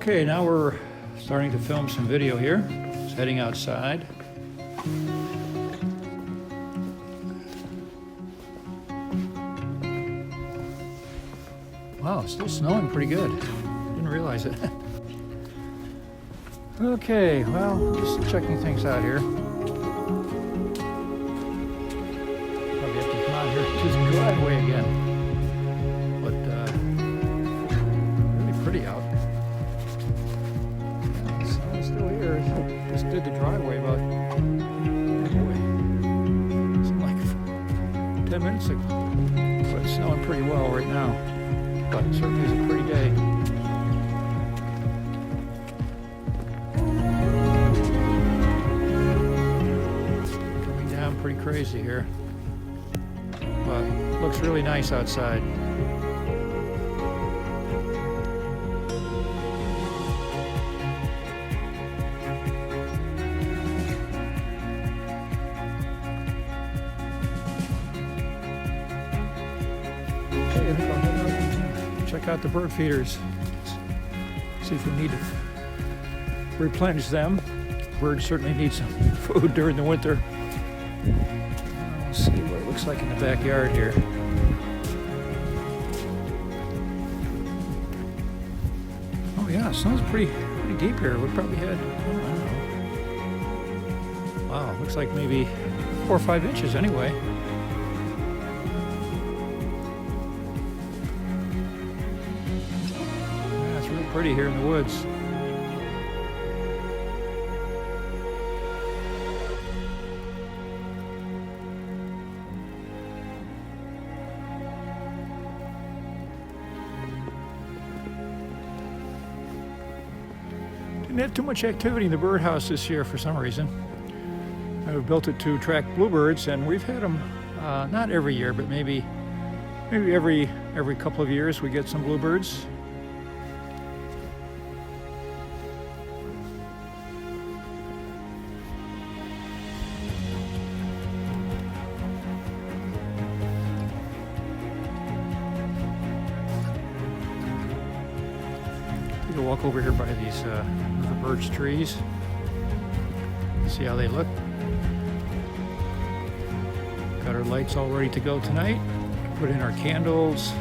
Okay, now we're starting to film some video here. Just heading outside. Wow, it's still snowing pretty good. Didn't realize it. Okay, well, just checking things out here. Probably have to come out here to the driveway again. But really pretty out. Yeah, the snow's still here. Just did the driveway about like 10 minutes ago. But it's snowing pretty well right now. But it certainly is a pretty day. Coming down pretty crazy here. But it looks really nice outside. Okay, I think I'll head out. Check out the bird feeders. See if we need to replenish them. Birds certainly need some food during the winter. Let's see what it looks like in the backyard here. Oh yeah, snow's pretty deep here. We probably had, I don't know. Wow, looks like maybe 4 or 5 inches anyway. Pretty here in the woods. Didn't have too much activity in the birdhouse this year for some reason. I built it to attract bluebirds, and we've had them not every year, but maybe every couple of years we get some bluebirds. Take a walk over here by these river birch trees. See how they look. Got our lights all ready to go tonight. Put in our candles.